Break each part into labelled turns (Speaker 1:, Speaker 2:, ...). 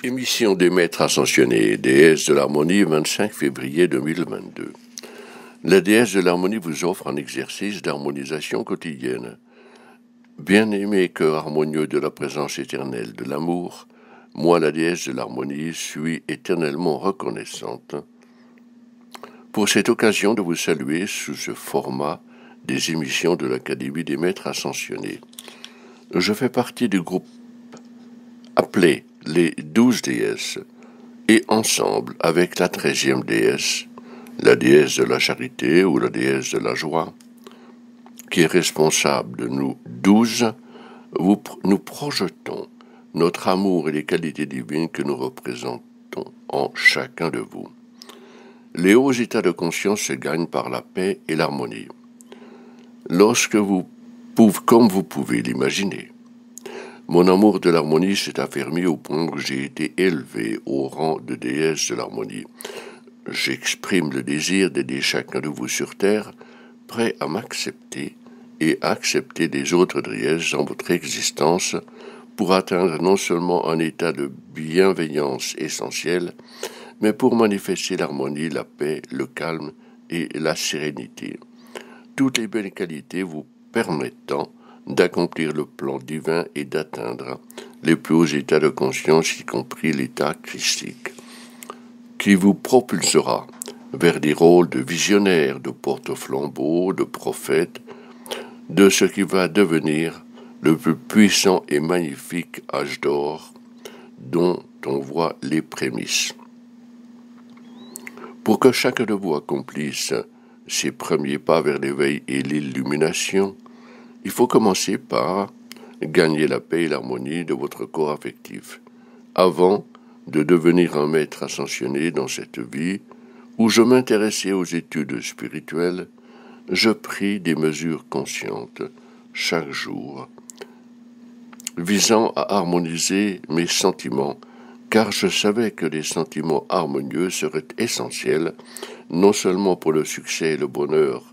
Speaker 1: Émission des maîtres ascensionnés, déesse de l'harmonie, 25 février 2022. La déesse de l'harmonie vous offre un exercice d'harmonisation quotidienne. Bien-aimé cœur harmonieux de la présence éternelle de l'amour, moi, la déesse de l'harmonie, suis éternellement reconnaissante pour cette occasion de vous saluer sous ce format des émissions de l'Académie des maîtres ascensionnés. Je fais partie du groupe appelé les 12 déesses, et ensemble avec la 13e déesse, la déesse de la charité ou la déesse de la joie, qui est responsable de nous 12, nous projetons notre amour et les qualités divines que nous représentons en chacun de vous. Les hauts états de conscience se gagnent par la paix et l'harmonie. Lorsque vous pouvez, comme vous pouvez l'imaginer, mon amour de l'harmonie s'est affermi au point où j'ai été élevé au rang de déesse de l'harmonie. J'exprime le désir d'aider chacun de vous sur terre, prêt à m'accepter et à accepter les autres déesses dans votre existence pour atteindre non seulement un état de bienveillance essentiel, mais pour manifester l'harmonie, la paix, le calme et la sérénité. Toutes les belles qualités vous permettant d'accomplir le plan divin et d'atteindre les plus hauts états de conscience, y compris l'état christique, qui vous propulsera vers des rôles de visionnaire, de porte-flambeau, de prophète, de ce qui va devenir le plus puissant et magnifique âge d'or dont on voit les prémices. Pour que chacun de vous accomplisse ses premiers pas vers l'éveil et l'illumination, il faut commencer par gagner la paix et l'harmonie de votre corps affectif, avant de devenir un maître ascensionné dans cette vie où je m'intéressais aux études spirituelles. Je pris des mesures conscientes chaque jour, visant à harmoniser mes sentiments, car je savais que les sentiments harmonieux seraient essentiels, non seulement pour le succès et le bonheur,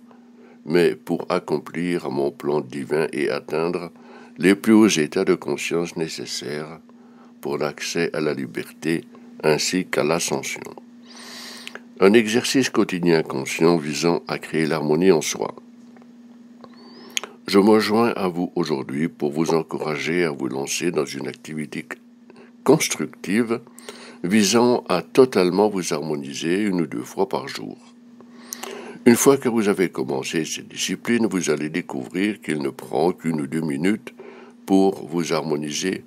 Speaker 1: mais pour accomplir mon plan divin et atteindre les plus hauts états de conscience nécessaires pour l'accès à la liberté ainsi qu'à l'ascension. Un exercice quotidien conscient visant à créer l'harmonie en soi. Je me joins à vous aujourd'hui pour vous encourager à vous lancer dans une activité constructive visant à totalement vous harmoniser 1 ou 2 fois par jour. Une fois que vous avez commencé cette discipline, vous allez découvrir qu'il ne prend qu'1 ou 2 minutes pour vous harmoniser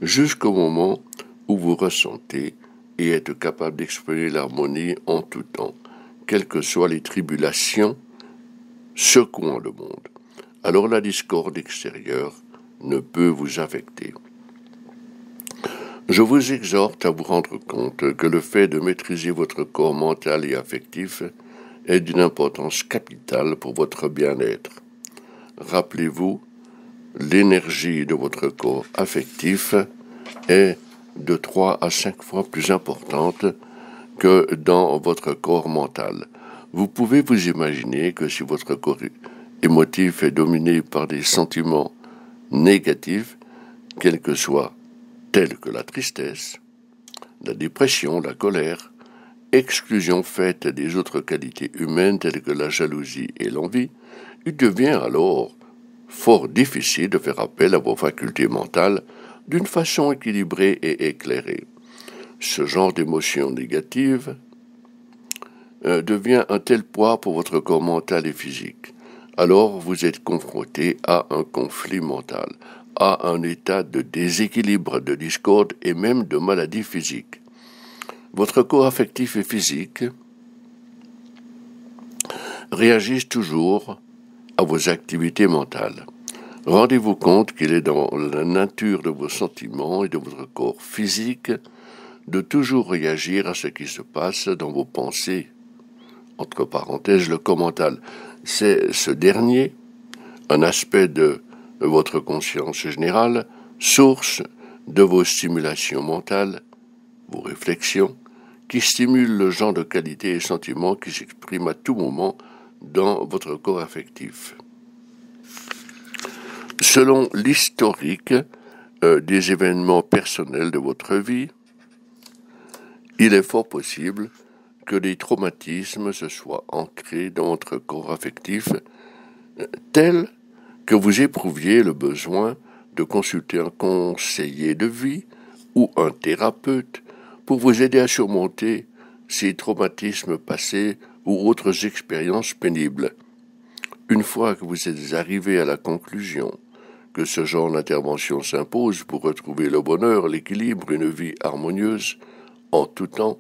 Speaker 1: jusqu'au moment où vous ressentez et êtes capable d'exprimer l'harmonie en tout temps, quelles que soient les tribulations secouant le monde. Alors la discorde extérieure ne peut vous affecter. Je vous exhorte à vous rendre compte que le fait de maîtriser votre corps mental et affectif est d'une importance capitale pour votre bien-être. Rappelez-vous, l'énergie de votre corps affectif est de 3 à 5 fois plus importante que dans votre corps mental. Vous pouvez vous imaginer que si votre corps émotif est dominé par des sentiments négatifs, quels que soient, tels que la tristesse, la dépression, la colère, exclusion faite des autres qualités humaines telles que la jalousie et l'envie, il devient alors fort difficile de faire appel à vos facultés mentales d'une façon équilibrée et éclairée. Ce genre d'émotion négative devient un tel poids pour votre corps mental et physique. Alors vous êtes confronté à un conflit mental, à un état de déséquilibre, de discorde et même de maladie physique. Votre corps affectif et physique réagissent toujours à vos activités mentales. Rendez-vous compte qu'il est dans la nature de vos sentiments et de votre corps physique de toujours réagir à ce qui se passe dans vos pensées. Entre parenthèses, le corps mental, c'est ce dernier, un aspect de votre conscience générale, source de vos stimulations mentales, vos réflexions, qui stimulent le genre de qualités et sentiments qui s'expriment à tout moment dans votre corps affectif. Selon l'historique des événements personnels de votre vie, il est fort possible que les traumatismes se soient ancrés dans votre corps affectif tel que vous éprouviez le besoin de consulter un conseiller de vie ou un thérapeute pour vous aider à surmonter ces traumatismes passés ou autres expériences pénibles. Une fois que vous êtes arrivé à la conclusion que ce genre d'intervention s'impose pour retrouver le bonheur, l'équilibre, une vie harmonieuse en tout temps,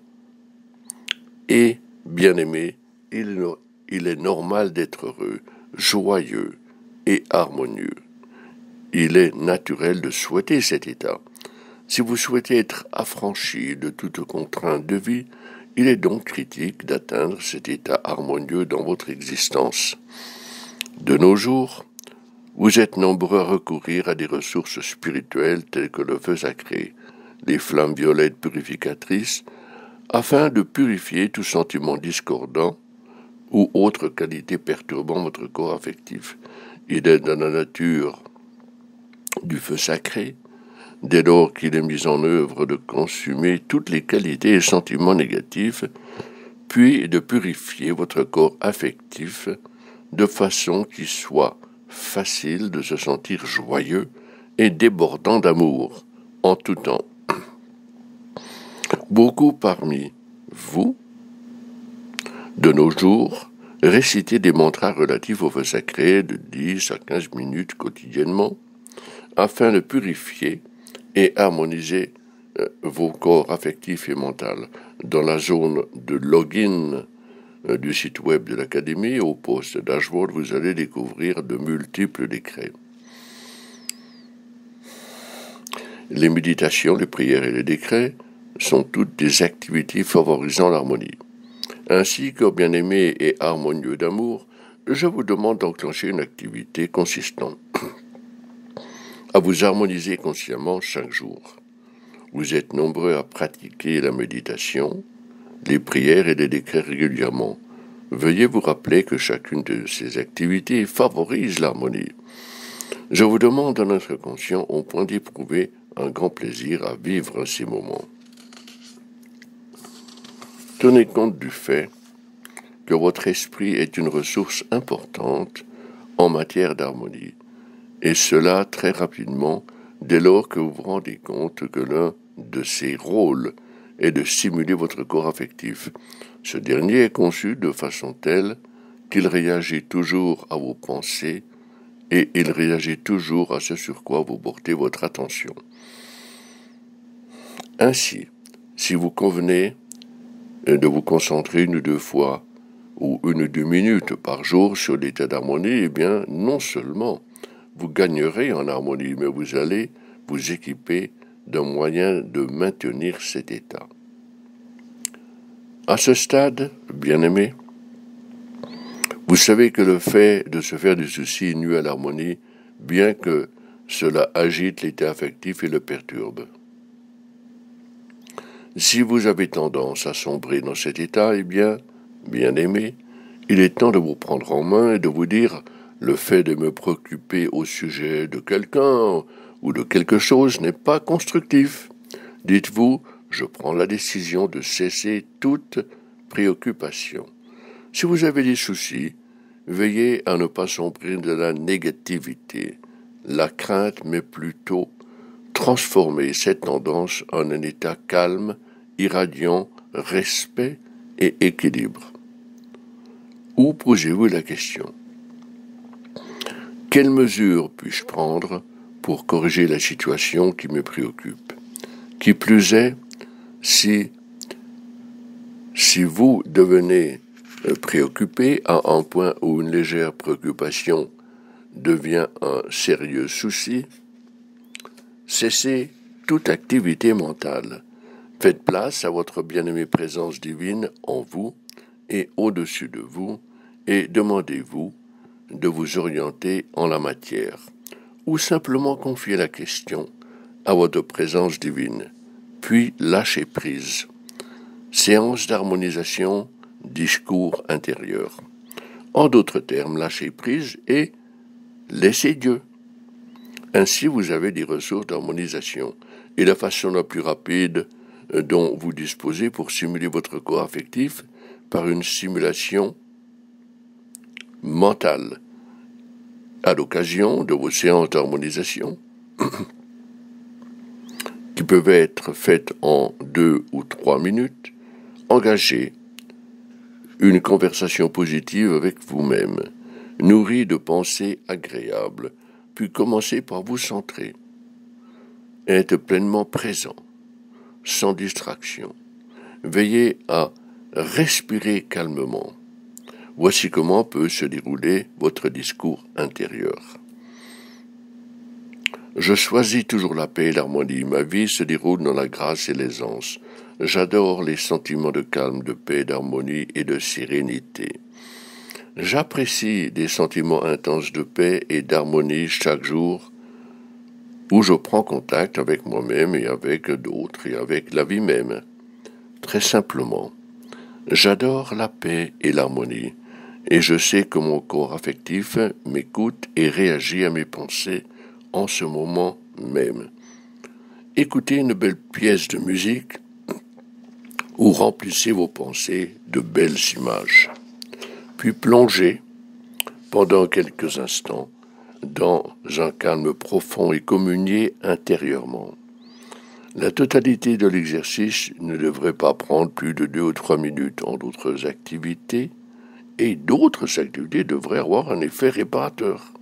Speaker 1: et, bien aimé, il est normal d'être heureux, joyeux et harmonieux. Il est naturel de souhaiter cet état. Si vous souhaitez être affranchi de toute contrainte de vie, il est donc critique d'atteindre cet état harmonieux dans votre existence. De nos jours, vous êtes nombreux à recourir à des ressources spirituelles telles que le feu sacré, les flammes violettes purificatrices, afin de purifier tout sentiment discordant ou autre qualité perturbant votre corps affectif. Il est dans la nature du feu sacré, dès lors qu'il est mis en œuvre, de consumer toutes les qualités et sentiments négatifs, puis de purifier votre corps affectif de façon qu'il soit facile de se sentir joyeux et débordant d'amour en tout temps. Beaucoup parmi vous, de nos jours, récitez des mantras relatifs au feu sacré de 10 à 15 minutes quotidiennement afin de purifier et harmoniser vos corps affectifs et mentaux. Dans la zone de login du site web de l'Académie, au poste dashboard, vous allez découvrir de multiples décrets. Les méditations, les prières et les décrets sont toutes des activités favorisant l'harmonie. Ainsi que bien-aimé et harmonieux d'amour, je vous demande d'enclencher une activité consistant à vous harmoniser consciemment chaque jour. Vous êtes nombreux à pratiquer la méditation, les prières et les décrets régulièrement. Veuillez vous rappeler que chacune de ces activités favorise l'harmonie. Je vous demande en être conscient au point d'éprouver un grand plaisir à vivre ces moments. Tenez compte du fait que votre esprit est une ressource importante en matière d'harmonie, et cela très rapidement dès lors que vous vous rendez compte que l'un de ses rôles est de stimuler votre corps affectif. Ce dernier est conçu de façon telle qu'il réagit toujours à vos pensées et il réagit toujours à ce sur quoi vous portez votre attention. Ainsi, si vous convenez de vous concentrer 1 ou 2 fois ou 1 ou 2 minutes par jour sur l'état d'harmonie, eh bien, non seulement vous gagnerez en harmonie, mais vous allez vous équiper d'un moyen de maintenir cet état. À ce stade, bien-aimé, vous savez que le fait de se faire du souci nuit à l'harmonie, bien que cela agite l'état affectif et le perturbe. Si vous avez tendance à sombrer dans cet état, eh bien, bien-aimé, il est temps de vous prendre en main et de vous dire « le fait de me préoccuper au sujet de quelqu'un ou de quelque chose n'est pas constructif. » Dites-vous « je prends la décision de cesser toute préoccupation. » Si vous avez des soucis, veillez à ne pas sombrer dans la négativité, la crainte, mais plutôt transformer cette tendance en un état calme, irradiant, respect et équilibre. Ou posez-vous la question: quelles mesures puis-je prendre pour corriger la situation qui me préoccupe? Qui plus est, si vous devenez préoccupé à un point où une légère préoccupation devient un sérieux souci, cessez toute activité mentale. Faites place à votre bien-aimée présence divine en vous et au-dessus de vous, et demandez-vous de vous orienter en la matière, ou simplement confier la question à votre présence divine, puis lâchez prise. Séance d'harmonisation, discours intérieur. En d'autres termes, lâchez prise et laissez Dieu. Ainsi, vous avez des ressources d'harmonisation, et la façon la plus rapide dont vous disposez pour stimuler votre corps affectif par une stimulation mentale à l'occasion de vos séances d'harmonisation qui peuvent être faites en 2 ou 3 minutes. Engagez une conversation positive avec vous-même, nourrie de pensées agréables, puis commencez par vous centrer. Être pleinement présent, sans distraction. Veillez à respirer calmement. Voici comment peut se dérouler votre discours intérieur. Je choisis toujours la paix et l'harmonie. Ma vie se déroule dans la grâce et l'aisance. J'adore les sentiments de calme, de paix, d'harmonie et de sérénité. J'apprécie des sentiments intenses de paix et d'harmonie chaque jour où je prends contact avec moi-même et avec d'autres et avec la vie même. Très simplement, j'adore la paix et l'harmonie et je sais que mon corps affectif m'écoute et réagit à mes pensées en ce moment même. Écoutez une belle pièce de musique ou remplissez vos pensées de belles images. Puis plongez pendant quelques instants dans un calme profond et communiez intérieurement. La totalité de l'exercice ne devrait pas prendre plus de 2 ou 3 minutes. En d'autres activités, et d'autres activités devraient avoir un effet réparateur.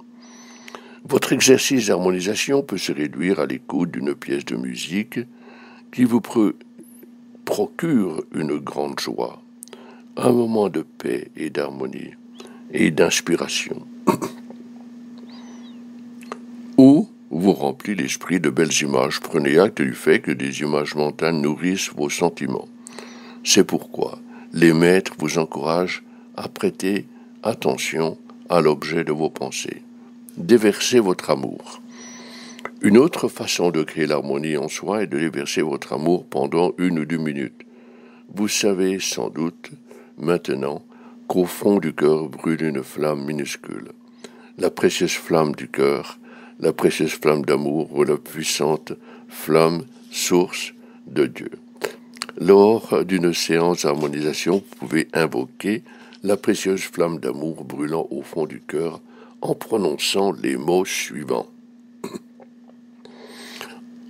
Speaker 1: Votre exercice d'harmonisation peut se réduire à l'écoute d'une pièce de musique qui vous procure une grande joie, un moment de paix et d'harmonie et d'inspiration, ou vous remplit l'esprit de belles images. Prenez acte du fait que des images mentales nourrissent vos sentiments. C'est pourquoi les maîtres vous encouragent à prêter attention à l'objet de vos pensées. Déversez votre amour. Une autre façon de créer l'harmonie en soi est de déverser votre amour pendant 1 ou 2 minutes. Vous savez sans doute maintenant qu'au fond du cœur brûle une flamme minuscule. La précieuse flamme du cœur, la précieuse flamme d'amour ou la puissante flamme source de Dieu. Lors d'une séance d'harmonisation, vous pouvez invoquer la précieuse flamme d'amour brûlant au fond du cœur en prononçant les mots suivants.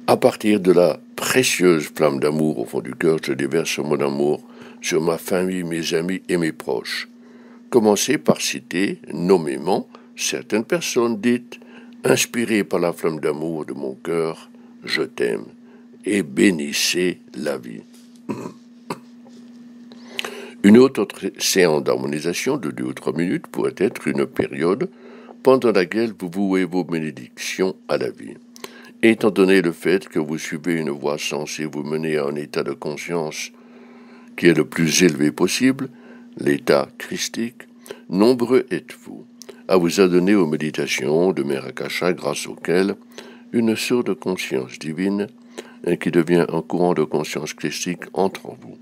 Speaker 1: À partir de la précieuse flamme d'amour au fond du cœur, je déverse mon amour sur ma famille, mes amis et mes proches. Commencez par citer nommément certaines personnes. Dites, inspirées par la flamme d'amour de mon cœur, je t'aime, et bénissez la vie. Une autre séance d'harmonisation de 2 ou 3 minutes pourrait être une période pendant laquelle vous vouez vos bénédictions à la vie. Étant donné le fait que vous suivez une voie censée vous mener à un état de conscience qui est le plus élevé possible, l'état christique, nombreux êtes-vous à vous adonner aux méditations de Mère Akasha grâce auxquelles une source de conscience divine qui devient un courant de conscience christique entre en vous.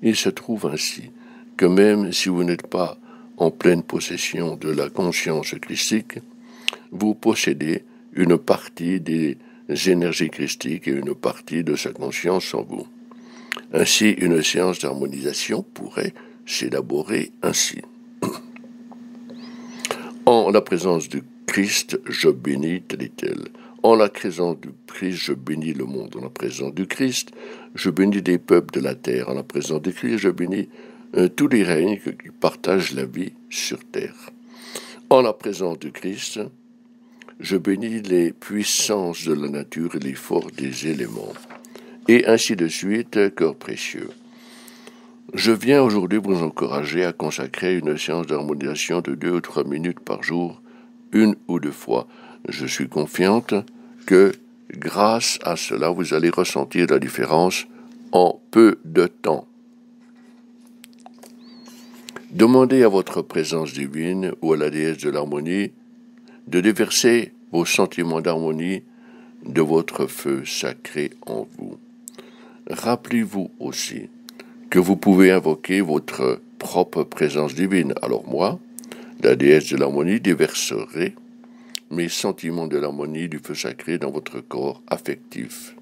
Speaker 1: Il se trouve ainsi que même si vous n'êtes pas en pleine possession de la conscience christique, vous possédez une partie des énergies christiques et une partie de sa conscience en vous. Ainsi, une séance d'harmonisation pourrait s'élaborer ainsi. En la présence du Christ, je bénis tel et tel. En la présence du Christ, je bénis le monde. En la présence du Christ, je bénis les peuples de la terre. En la présence du Christ, je bénis tous les règnes qui partagent la vie sur terre. En la présence du Christ, je bénis les puissances de la nature et les forces des éléments. Et ainsi de suite, cœur précieux. Je viens aujourd'hui vous encourager à consacrer une séance d'harmonisation de 2 ou 3 minutes par jour, 1 ou 2 fois. Je suis confiante que, grâce à cela, vous allez ressentir la différence en peu de temps. Demandez à votre présence divine ou à la déesse de l'harmonie de déverser vos sentiments d'harmonie de votre feu sacré en vous. Rappelez-vous aussi que vous pouvez invoquer votre propre présence divine. Alors moi, la déesse de l'harmonie, déverserai mes sentiments de l'harmonie du feu sacré dans votre corps affectif.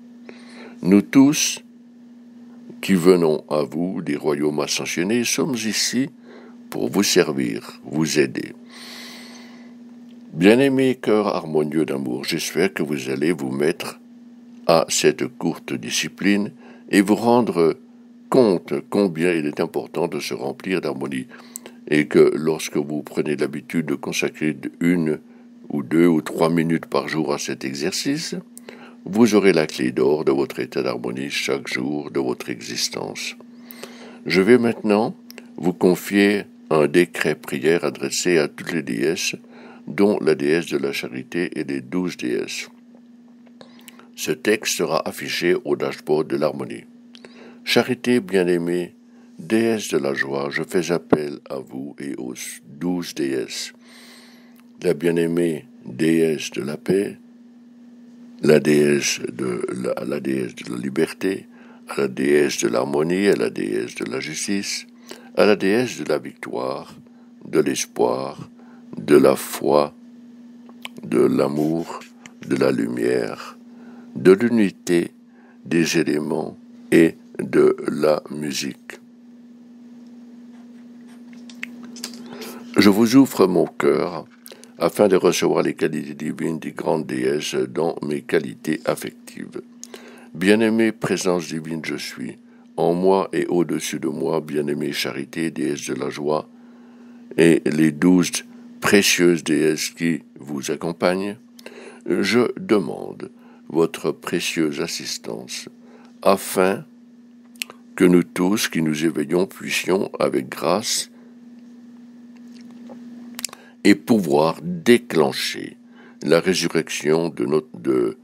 Speaker 1: Nous tous qui venons à vous des royaumes ascensionnés, sommes ici pour vous servir, vous aider. Bien-aimés cœurs harmonieux d'amour, j'espère que vous allez vous mettre à cette courte discipline et vous rendre compte combien il est important de se remplir d'harmonie et que lorsque vous prenez l'habitude de consacrer 1 ou 2 ou 3 minutes par jour à cet exercice, vous aurez la clé d'or de votre état d'harmonie chaque jour de votre existence. Je vais maintenant vous confier un décret prière adressé à toutes les déesses, dont la déesse de la charité et les 12 déesses. Ce texte sera affiché au dashboard de l'harmonie. Charité bien-aimée, déesse de la joie, je fais appel à vous et aux 12 déesses. La bien-aimée déesse de la paix, la déesse de la liberté, à la déesse de l'harmonie, à la déesse de la justice, à la déesse de la victoire, de l'espoir, de la foi, de l'amour, de la lumière, de l'unité, des éléments et de la musique. Je vous ouvre mon cœur afin de recevoir les qualités divines des grandes déesses dans mes qualités affectives. Bien-aimée présence divine je suis, en moi et au-dessus de moi, bien-aimée charité, déesse de la joie, et les 12 précieuses déesses qui vous accompagnent, je demande votre précieuse assistance, afin que nous tous qui nous éveillons puissions, avec grâce, et pouvoir déclencher la résurrection de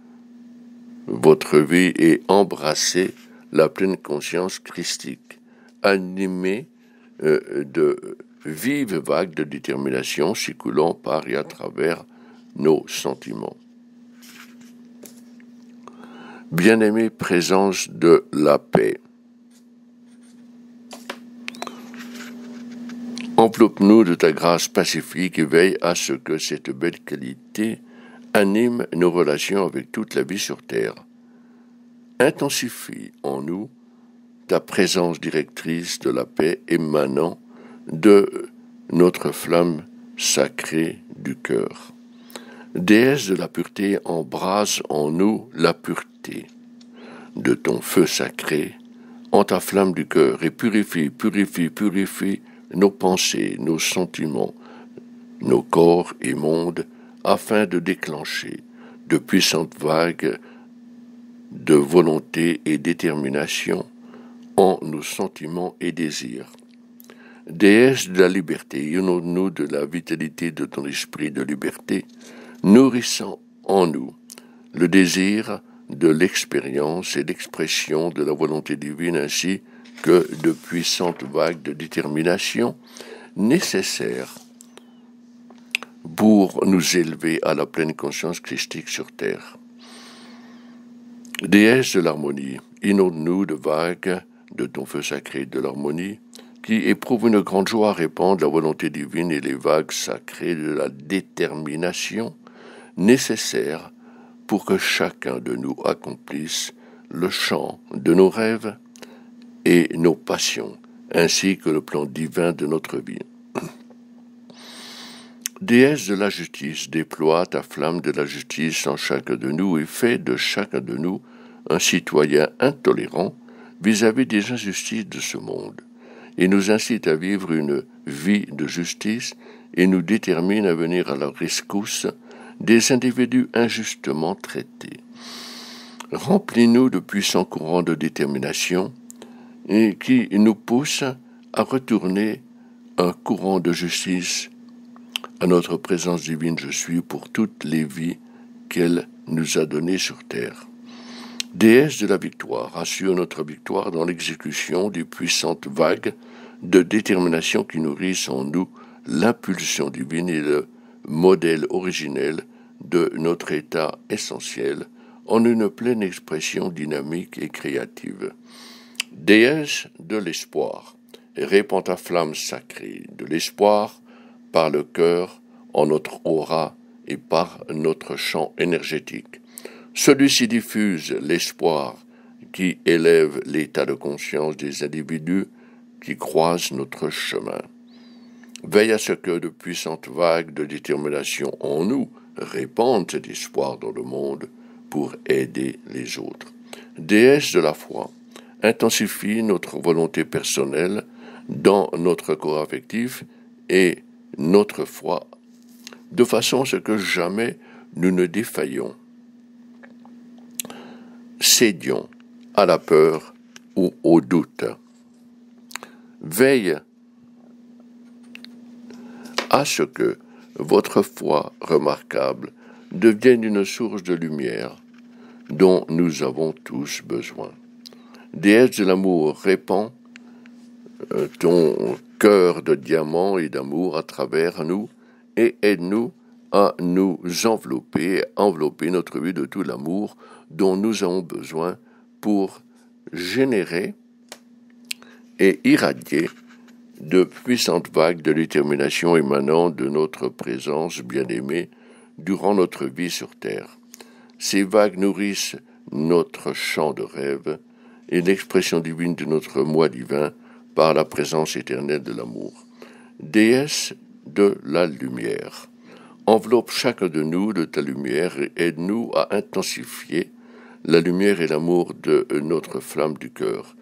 Speaker 1: votre vie et embrasser la pleine conscience christique, animée de vives vagues de détermination s'écoulant par et à travers nos sentiments. Bien-aimée présence de la paix, enveloppe-nous de ta grâce pacifique et veille à ce que cette belle qualité anime nos relations avec toute la vie sur terre. Intensifie en nous ta présence directrice de la paix émanant de notre flamme sacrée du cœur. Déesse de la pureté, embrase en nous la pureté de ton feu sacré en ta flamme du cœur et purifie nos pensées, nos sentiments, nos corps et mondes afin de déclencher de puissantes vagues de volonté et détermination en nos sentiments et désirs. Déesse de la liberté, inonde-nous de la vitalité de ton esprit de liberté, nourrissant en nous le désir de l'expérience et l'expression de la volonté divine ainsi que de puissantes vagues de détermination nécessaires pour nous élever à la pleine conscience christique sur terre. Déesse de l'harmonie, inonde-nous de vagues de ton feu sacré de l'harmonie qui éprouve une grande joie à répandre la volonté divine et les vagues sacrées de la détermination nécessaires pour que chacun de nous accomplisse le chant de nos rêves et nos passions, ainsi que le plan divin de notre vie. Déesse de la justice, déploie ta flamme de la justice en chacun de nous et fais de chacun de nous un citoyen intolérant vis-à-vis des injustices de ce monde, et nous incite à vivre une vie de justice et nous détermine à venir à la rescousse des individus injustement traités. Remplis-nous de puissants courants de détermination et qui nous poussent à retourner un courant de justice à notre présence divine je suis pour toutes les vies qu'elle nous a données sur terre. Déesse de la victoire, assure notre victoire dans l'exécution des puissantes vagues de détermination qui nourrissent en nous l'impulsion divine et le modèle originel de notre état essentiel en une pleine expression dynamique et créative. Déesse de l'espoir, répands ta flamme sacrée de l'espoir par le cœur, en notre aura et par notre champ énergétique. Celui-ci diffuse l'espoir qui élève l'état de conscience des individus qui croisent notre chemin. Veille à ce que de puissantes vagues de détermination en nous répandent cet espoir dans le monde pour aider les autres. Déesse de la foi, intensifie notre volonté personnelle dans notre corps affectif et notre foi, de façon à ce que jamais nous ne défaillions, cédions à la peur ou au doute. Veille à ce que votre foi remarquable devienne une source de lumière dont nous avons tous besoin. Déesse de l'amour, répands ton cœur de diamant et d'amour à travers nous et aide-nous à nous envelopper notre vie de tout l'amour dont nous avons besoin pour générer et irradier de puissantes vagues de détermination émanant de notre présence bien-aimée durant notre vie sur Terre. Ces vagues nourrissent notre champ de rêve et l'expression divine de notre moi divin par la présence éternelle de l'amour. Déesse de la lumière, enveloppe chacun de nous de ta lumière et aide-nous à intensifier la lumière et l'amour de notre flamme du cœur.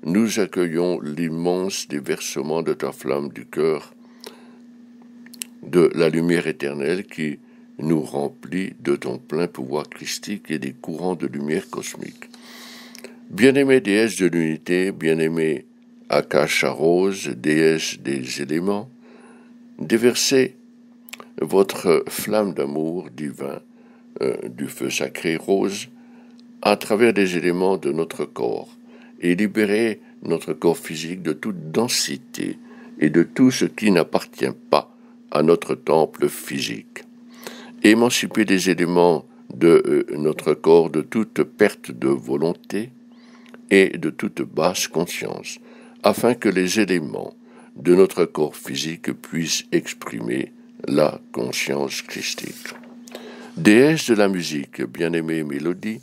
Speaker 1: Nous accueillons l'immense déversement de ta flamme du cœur, de la lumière éternelle qui nous remplit de ton plein pouvoir christique et des courants de lumière cosmique. Bien-aimée déesse de l'unité, bien-aimée Akasha Rose, déesse des éléments, déversez votre flamme d'amour divin du feu sacré rose à travers des éléments de notre corps et libérez notre corps physique de toute densité et de tout ce qui n'appartient pas à notre temple physique. Émancipez les éléments de notre corps de toute perte de volonté et de toute basse conscience, afin que les éléments de notre corps physique puissent exprimer la conscience christique. Déesse de la musique, bien-aimée Mélodie,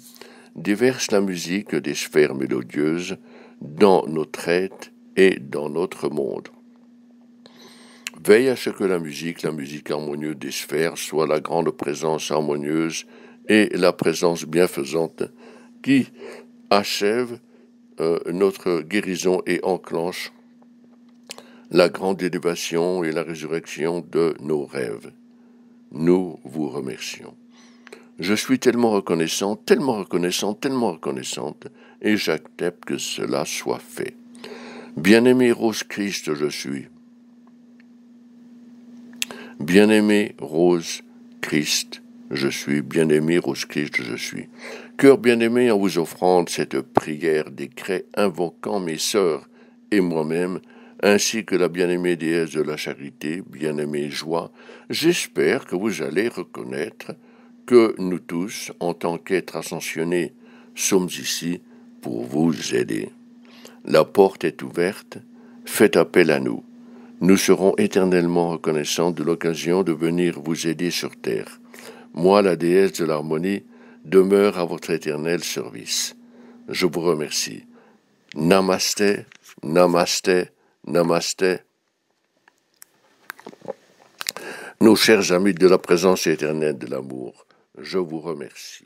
Speaker 1: déverse la musique des sphères mélodieuses dans notre être et dans notre monde. Veille à ce que la musique harmonieuse des sphères, soit la grande présence harmonieuse et la présence bienfaisante qui achève notre guérison et enclenche la grande élévation et la résurrection de nos rêves. Nous vous remercions. Je suis tellement reconnaissante, et j'accepte que cela soit fait. Bien-aimé Rose Christ, je suis. Bien-aimé Rose Christ, je suis. Bien-aimé Rose Christ, je suis. Cœur bien-aimé, en vous offrant cette prière décret invoquant mes sœurs et moi-même, ainsi que la bien-aimée déesse de la charité, bien-aimée joie, j'espère que vous allez reconnaître que nous tous, en tant qu'êtres ascensionnés, sommes ici pour vous aider. La porte est ouverte, faites appel à nous. Nous serons éternellement reconnaissants de l'occasion de venir vous aider sur terre. Moi, la déesse de l'harmonie, demeure à votre éternel service. Je vous remercie. Namasté, namasté, namasté. Nos chers amis de la présence éternelle de l'amour, je vous remercie.